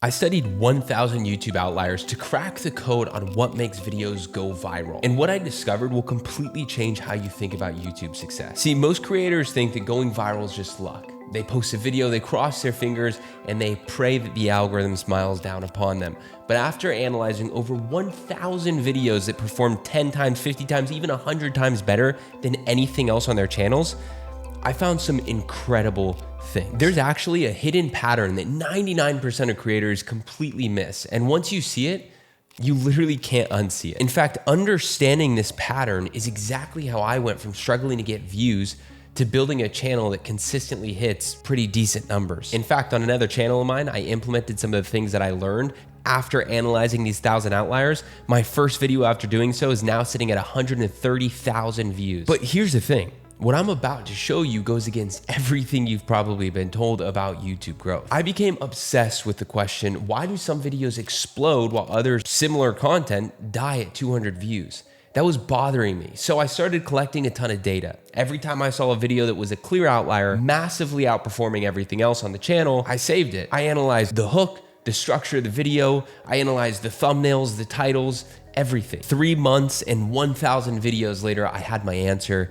I studied 1,000 YouTube outliers to crack the code on what makes videos go viral. And what I discovered will completely change how you think about YouTube success. See, most creators think that going viral is just luck. They post a video, they cross their fingers, and they pray that the algorithm smiles down upon them. But after analyzing over 1,000 videos that performed 10 times, 50 times, even 100 times better than anything else on their channels, I found some incredible things. There's actually a hidden pattern that 99% of creators completely miss. And once you see it, you literally can't unsee it. In fact, understanding this pattern is exactly how I went from struggling to get views to building a channel that consistently hits pretty decent numbers. In fact, on another channel of mine, I implemented some of the things that I learned after analyzing these 1,000 outliers. My first video after doing so is now sitting at 130,000 views. But here's the thing. What I'm about to show you goes against everything you've probably been told about YouTube growth. I became obsessed with the question, why do some videos explode while other similar content die at 200 views? That was bothering me. So I started collecting a ton of data. Every time I saw a video that was a clear outlier, massively outperforming everything else on the channel, I saved it. I analyzed the hook, the structure of the video, I analyzed the thumbnails, the titles, everything. 3 months and 1,000 videos later, I had my answer.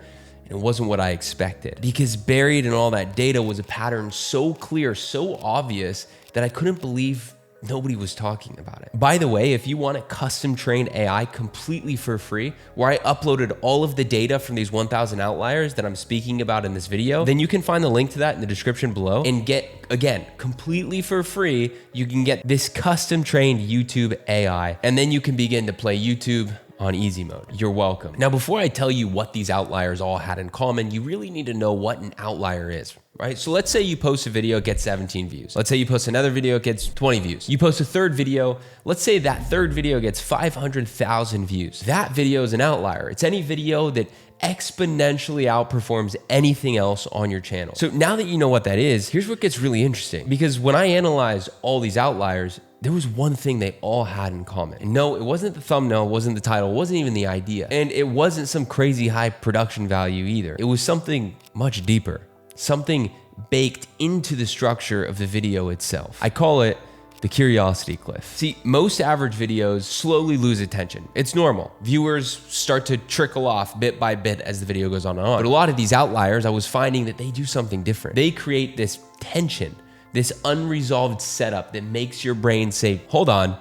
And it wasn't what I expected, because buried in all that data was a pattern so clear, so obvious that I couldn't believe nobody was talking about it. By the way, if you want a custom trained AI completely for free, where I uploaded all of the data from these 1,000 outliers that I'm speaking about in this video, then you can find the link to that in the description below and get, again, completely for free, you can get this custom trained YouTube AI, and then you can begin to play YouTube on easy mode. You're welcome. Now, before I tell you what these outliers all had in common, you really need to know what an outlier is, right? So let's say you post a video, it gets 17 views. Let's say you post another video, it gets 20 views. You post a third video, let's say that third video gets 500,000 views. That video is an outlier. It's any video that exponentially outperforms anything else on your channel. So now that you know what that is, here's what gets really interesting. Because when I analyzed all these outliers, there was one thing they all had in common. And no, it wasn't the thumbnail, it wasn't the title, it wasn't even the idea. And it wasn't some crazy high production value either. It was something much deeper, something baked into the structure of the video itself. I call it the curiosity cliff. See, most average videos slowly lose attention. It's normal. Viewers start to trickle off bit by bit as the video goes on and on. But a lot of these outliers, I was finding that they do something different. They create this tension, this unresolved setup that makes your brain say, hold on,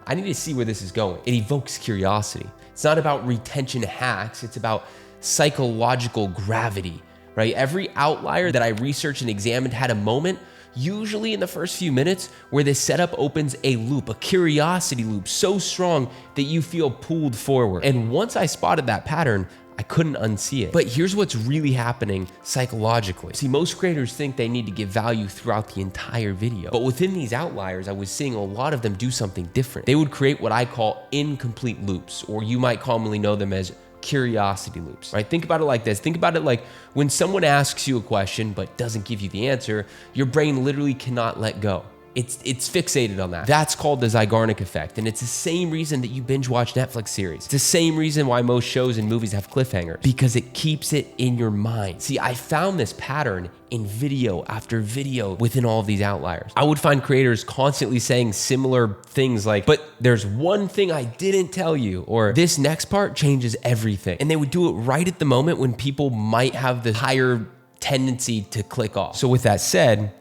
I need to see where this is going. It evokes curiosity. It's not about retention hacks, it's about psychological gravity, right? Every outlier that I researched and examined had a moment, usually in the first few minutes, where the setup opens a loop, a curiosity loop so strong that you feel pulled forward. And once I spotted that pattern, I couldn't unsee it. But here's what's really happening psychologically. See, most creators think they need to give value throughout the entire video. But within these outliers, I was seeing a lot of them do something different. They would create what I call incomplete loops, or you might commonly know them as curiosity loops, right? Think about it like this. Think about it like when someone asks you a question but doesn't give you the answer, your brain literally cannot let go. It's fixated on that. That's called the Zeigarnik effect. And it's the same reason that you binge watch Netflix series. It's the same reason why most shows and movies have cliffhangers, because it keeps it in your mind. See, I found this pattern in video after video within all of these outliers. I would find creators constantly saying similar things like, but there's one thing I didn't tell you, or this next part changes everything. And they would do it right at the moment when people might have the higher tendency to click off. So with that said,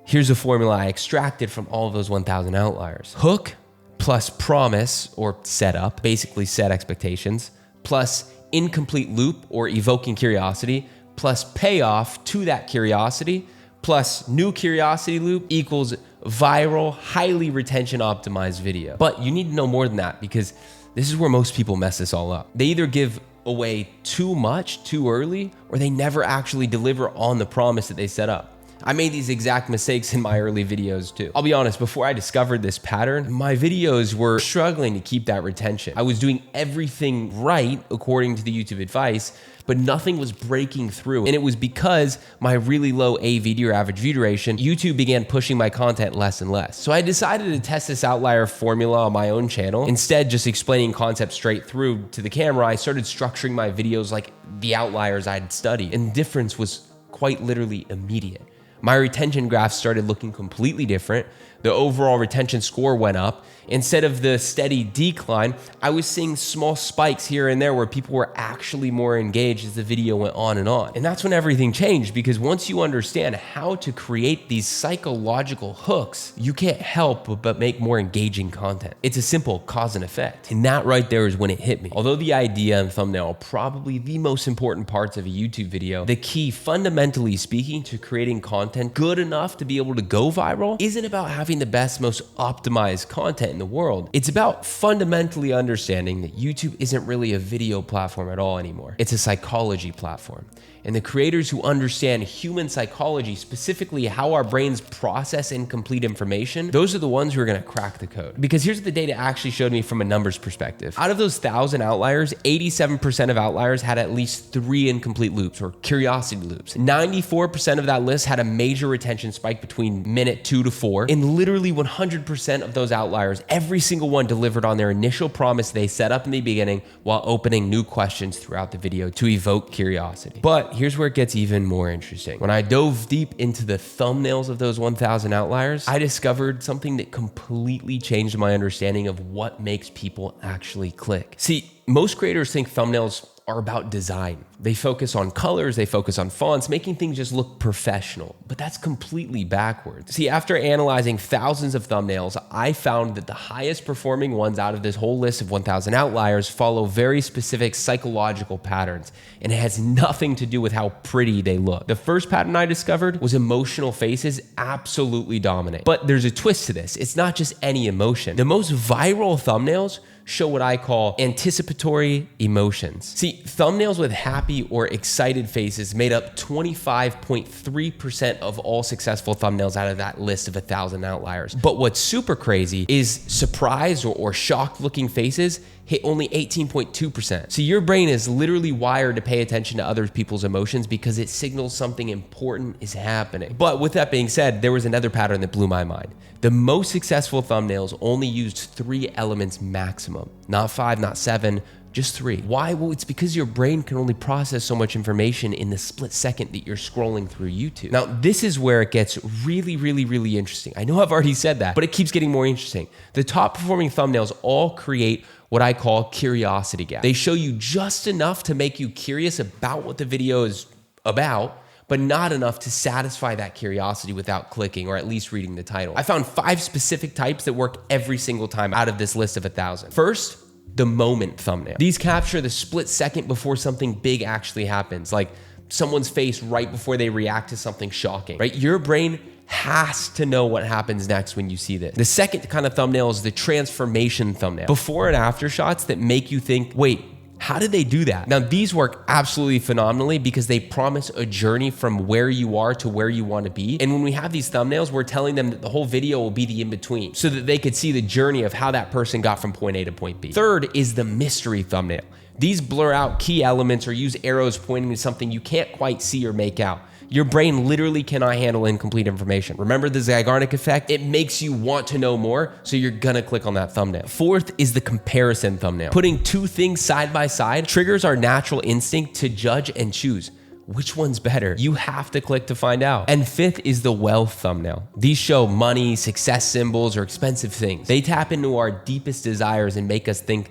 here's a formula I extracted from all of those 1,000 outliers. Hook plus promise or setup, basically set expectations, plus incomplete loop or evoking curiosity, plus payoff to that curiosity, plus new curiosity loop equals viral, highly retention optimized video. But you need to know more than that, because this is where most people mess this all up. They either give away too much too early, or they never actually deliver on the promise that they set up. I made these exact mistakes in my early videos too. I'll be honest, before I discovered this pattern, my videos were struggling to keep that retention. I was doing everything right according to the YouTube advice, but nothing was breaking through. And it was because my really low AVD or average view duration, YouTube began pushing my content less and less. So I decided to test this outlier formula on my own channel. Instead, just explaining concepts straight through to the camera, I started structuring my videos like the outliers I'd studied. And the difference was quite literally immediate. My retention graph started looking completely different. The overall retention score went up. Instead of the steady decline, I was seeing small spikes here and there where people were actually more engaged as the video went on and on. And that's when everything changed, because once you understand how to create these psychological hooks, you can't help but make more engaging content. It's a simple cause and effect. And that right there is when it hit me. Although the idea and thumbnail are probably the most important parts of a YouTube video, the key, fundamentally speaking, to creating content good enough to be able to go viral isn't about having the best, most optimized content in the world. It's about fundamentally understanding that YouTube isn't really a video platform at all anymore. It's a psychology platform. And the creators who understand human psychology, specifically how our brains process incomplete information, those are the ones who are gonna crack the code. Because here's what the data actually showed me from a numbers perspective. Out of those 1,000 outliers, 87% of outliers had at least 3 incomplete loops or curiosity loops. 94% of that list had a major retention spike between minute 2 to 4. And literally 100% of those outliers, every single one delivered on their initial promise they set up in the beginning while opening new questions throughout the video to evoke curiosity. But here's where it gets even more interesting. When I dove deep into the thumbnails of those 1,000 outliers, I discovered something that completely changed my understanding of what makes people actually click. See, most creators think thumbnails are about design. They focus on colors, they focus on fonts, making things just look professional, but that's completely backwards. See, after analyzing thousands of thumbnails, I found that the highest performing ones out of this whole list of 1,000 outliers follow very specific psychological patterns, and it has nothing to do with how pretty they look. The first pattern I discovered was emotional faces absolutely dominate. But there's a twist to this. It's not just any emotion. The most viral thumbnails show what I call anticipatory emotions. See, thumbnails with happy or excited faces made up 25.3% of all successful thumbnails out of that list of 1,000 outliers. But what's super crazy is surprised or shocked looking faces hit only 18.2%. So your brain is literally wired to pay attention to other people's emotions because it signals something important is happening. But with that being said, there was another pattern that blew my mind. The most successful thumbnails only used 3 elements maximum, not 5, not 7, just 3. Why? Well, it's because your brain can only process so much information in the split second that you're scrolling through YouTube. Now, this is where it gets really, really, really interesting. I know I've already said that, but it keeps getting more interesting. The top performing thumbnails all create what I call curiosity gap. They show you just enough to make you curious about what the video is about, but not enough to satisfy that curiosity without clicking or at least reading the title. I found 5 specific types that work every single time out of this list of 1,000. First, the moment thumbnail. These capture the split second before something big actually happens, like someone's face right before they react to something shocking, right? Your brain has to know what happens next when you see this. The second kind of thumbnail is the transformation thumbnail. Before and after shots that make you think, wait, how did they do that? Now, these work absolutely phenomenally because they promise a journey from where you are to where you want to be. And when we have these thumbnails, we're telling them that the whole video will be the in-between so that they could see the journey of how that person got from point A to point B. Third is the mystery thumbnail. These blur out key elements or use arrows pointing to something you can't quite see or make out. Your brain literally cannot handle incomplect information. Remember the Zeigarnik effect? It makes you want to know more, so you're gonna click on that thumbnail. Fourth is the comparison thumbnail. Putting 2 things side by side triggers our natural instinct to judge and choose. Which one's better? You have to click to find out. And fifth is the wealth thumbnail. These show money, success symbols, or expensive things. They tap into our deepest desires and make us think,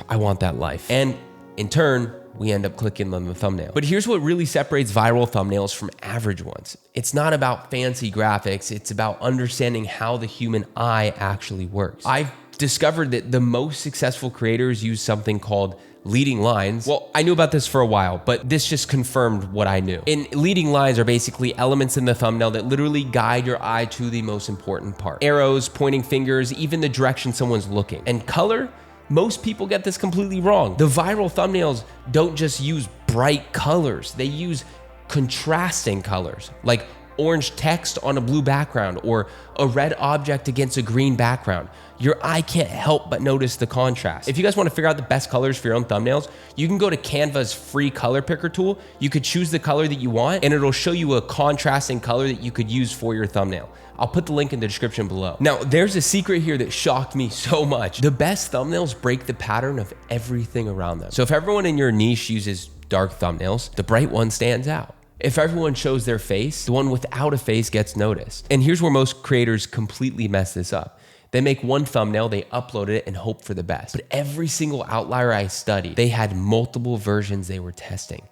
I want that life. And in turn, we end up clicking on the thumbnail. But here's what really separates viral thumbnails from average ones. It's not about fancy graphics. It's about understanding how the human eye actually works. I've discovered that the most successful creators use something called leading lines. Well, I knew about this for a while, but this just confirmed what I knew. And leading lines are basically elements in the thumbnail that literally guide your eye to the most important part. Arrows, pointing fingers, even the direction someone's looking. And color? Most people get this completely wrong. The viral thumbnails don't just use bright colors. They use contrasting colors, like orange text on a blue background or a red object against a green background. Your eye can't help but notice the contrast. If you guys want to figure out the best colors for your own thumbnails, you can go to Canva's free color picker tool. You could choose the color that you want and it'll show you a contrasting color that you could use for your thumbnail. I'll put the link in the description below. Now, there's a secret here that shocked me so much. The best thumbnails break the pattern of everything around them. So if everyone in your niche uses dark thumbnails, the bright one stands out. If everyone shows their face, the one without a face gets noticed. And here's where most creators completely mess this up. They make one thumbnail, they upload it and hope for the best. But every single outlier I studied, they had multiple versions they were testing.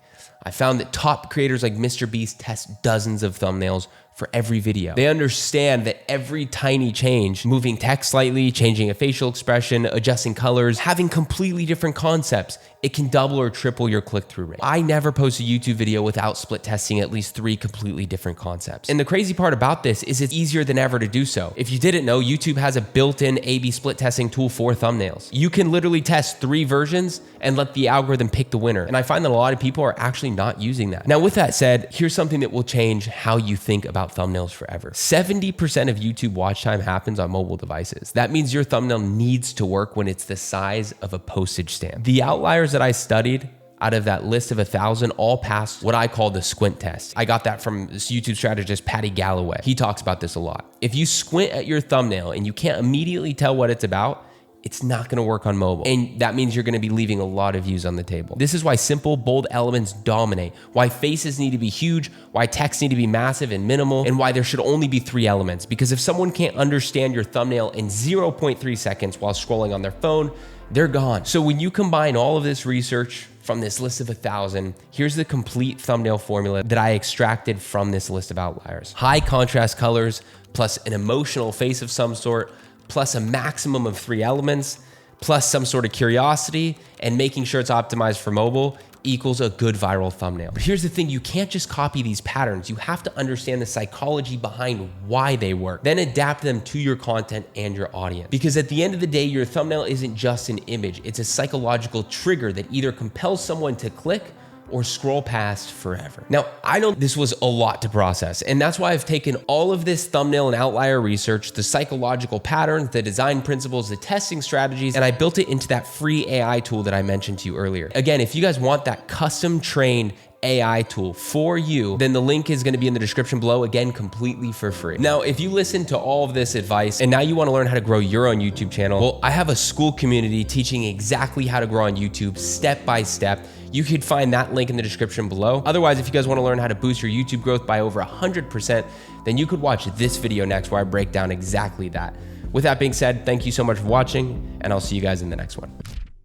I found that top creators like Mr. Beast test dozens of thumbnails for every video. They understand that every tiny change, moving text slightly, changing a facial expression, adjusting colors, having completely different concepts, it can double or triple your click-through rate. I never post a YouTube video without split testing at least 3 completely different concepts. And the crazy part about this is it's easier than ever to do so. If you didn't know, YouTube has a built-in A/B split testing tool for thumbnails. You can literally test 3 versions and let the algorithm pick the winner. And I find that a lot of people are actually not using that. Now, with that said, here's something that will change how you think about thumbnails forever. 70% of YouTube watch time happens on mobile devices. That means your thumbnail needs to work when it's the size of a postage stamp. The outliers that I studied out of that list of 1,000 all passed what I call the squint test. I got that from this YouTube strategist, Patty Galloway. He talks about this a lot. If you squint at your thumbnail and you can't immediately tell what it's about, it's not gonna work on mobile. And that means you're gonna be leaving a lot of views on the table. This is why simple, bold elements dominate, why faces need to be huge, why text need to be massive and minimal, and why there should only be 3 elements. Because if someone can't understand your thumbnail in 0.3 seconds while scrolling on their phone, they're gone. So when you combine all of this research from this list of 1,000, here's the complete thumbnail formula that I extracted from this list of outliers. High contrast colors, plus an emotional face of some sort, plus a maximum of 3 elements, plus some sort of curiosity, and making sure it's optimized for mobile equals a good viral thumbnail. But here's the thing, you can't just copy these patterns. You have to understand the psychology behind why they work, then adapt them to your content and your audience. Because at the end of the day, your thumbnail isn't just an image, it's a psychological trigger that either compels someone to click or scroll past forever. Now, I know this was a lot to process, and that's why I've taken all of this thumbnail and outlier research, the psychological patterns, the design principles, the testing strategies, and I built it into that free AI tool that I mentioned to you earlier. Again, if you guys want that custom trained AI tool for you, then the link is gonna be in the description below, again, completely for free. Now, if you listen to all of this advice and now you wanna learn how to grow your own YouTube channel, well, I have a school community teaching exactly how to grow on YouTube step by step. You could find that link in the description below. Otherwise, if you guys wanna learn how to boost your YouTube growth by over 100%, then you could watch this video next where I break down exactly that. With that being said, thank you so much for watching, and I'll see you guys in the next one.